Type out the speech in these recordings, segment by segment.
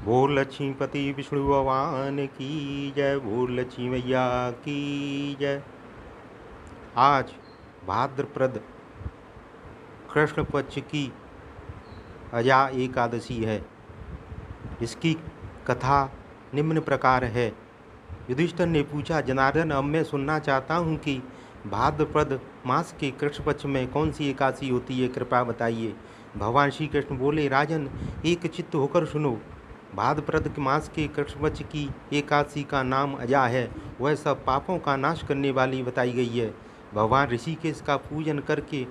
बोल लक्ष्मीपति विष्णु भगवान की जय। बोल लक्ष्मी मैया की जय। आज भाद्रपद कृष्ण पक्ष की अजा एकादशी है। इसकी कथा निम्न प्रकार है। युधिष्ठिर ने पूछा, जनार्दन, अब मैं सुनना चाहता हूँ कि भाद्रपद मास के कृष्ण पक्ष में कौन सी एकादशी होती है, कृपया बताइए। भगवान श्री कृष्ण बोले, राजन, एक चित्त होकर सुनो। भाद्रपद मास के कृष्ण पक्ष की एकादशी का नाम अजा है। वह सब पापों का नाश करने वाली बताई गई है। भगवान ऋषिकेश का पूजन करके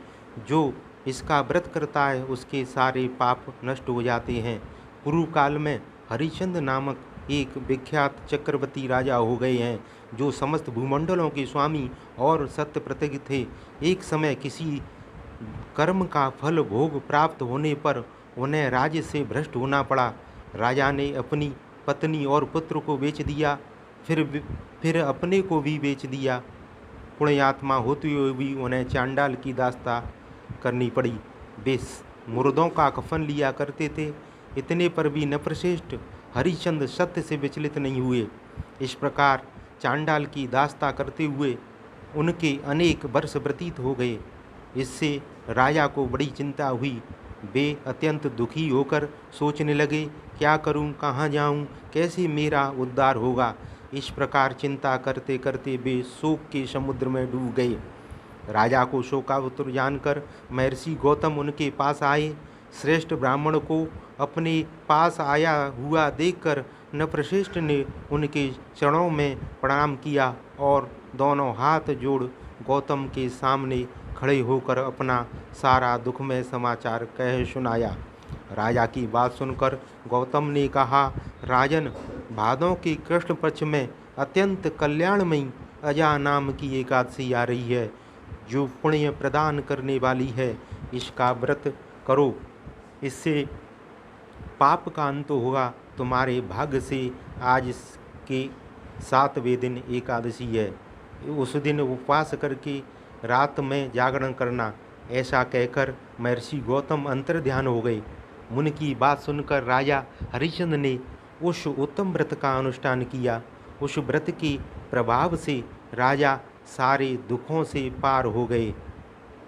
जो इसका व्रत करता है उसके सारे पाप नष्ट हो जाते हैं। पूर्व काल में हरिश्चंद्र नामक एक विख्यात चक्रवर्ती राजा हो गए हैं, जो समस्त भूमंडलों के स्वामी और सत्य प्रतिज्ञ थे। एक समय किसी कर्म का फल भोग प्राप्त होने पर उन्हें राज्य से भ्रष्ट होना पड़ा। राजा ने अपनी पत्नी और पुत्र को बेच दिया, फिर अपने को भी बेच दिया। पुण्यात्मा होते हुए भी उन्हें चांडाल की दास्ता करनी पड़ी। वे मुर्दों का कफन लिया करते थे। इतने पर भी नृपश्रेष्ठ हरिश्चंद्र सत्य से विचलित नहीं हुए। इस प्रकार चांडाल की दास्ता करते हुए उनके अनेक वर्ष व्यतीत हो गए। इससे राजा को बड़ी चिंता हुई। वे अत्यंत दुखी होकर सोचने लगे, क्या करूं, कहाँ जाऊं, कैसे मेरा उद्धार होगा। इस प्रकार चिंता करते करते वे शोक के समुद्र में डूब गए। राजा को शोकातुर जानकर महर्षि गौतम उनके पास आए। श्रेष्ठ ब्राह्मण को अपने पास आया हुआ देखकर नृपश्रेष्ठ ने उनके चरणों में प्रणाम किया और दोनों हाथ जोड़ गौतम के सामने खड़े होकर अपना सारा दुखमय समाचार कह सुनाया। राजा की बात सुनकर गौतम ने कहा, राजन, भादों के कृष्ण पक्ष में अत्यंत कल्याणमयी अजा नाम की एकादशी आ रही है, जो पुण्य प्रदान करने वाली है। इसका व्रत करो, इससे पाप का अंत होगा। तुम्हारे भाग्य से आज के 7वें दिन एकादशी है। उस दिन उपवास करके रात में जागरण करना। ऐसा कहकर महर्षि गौतम अंतर्ध्यान हो गए। मुनि की बात सुनकर राजा हरिश्चंद्र ने उस उत्तम व्रत का अनुष्ठान किया। उस व्रत के प्रभाव से राजा सारे दुखों से पार हो गए।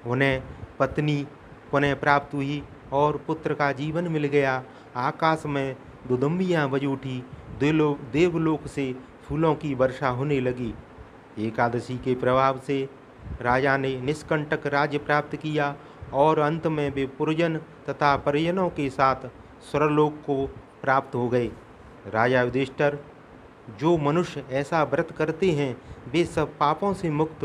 उन्हें पत्नी पुनः प्राप्त हुई और पुत्र का जीवन मिल गया। आकाश में दुदुम्बियाँ बज उठी। देवलोक से फूलों की वर्षा होने लगी। एकादशी के प्रभाव से राजा ने निष्कंटक राज्य प्राप्त किया और अंत में वे पुरजन तथा परिजनों के साथ स्वर्गलोक को प्राप्त हो गए। राजा युधिष्ठिर, जो मनुष्य ऐसा व्रत करते हैं वे सब पापों से मुक्त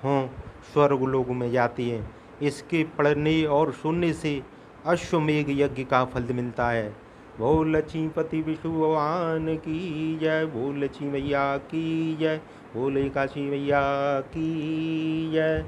हों स्वर्गलोक में जाते हैं। इसके पढ़ने और सुनने से अश्वमेघ यज्ञ का फल मिलता है। बोल लक्ष्मीपति विष्णु भगवान की जय। बोल लक्ष्मी मैया की जय। बोले काशी मैया की जय।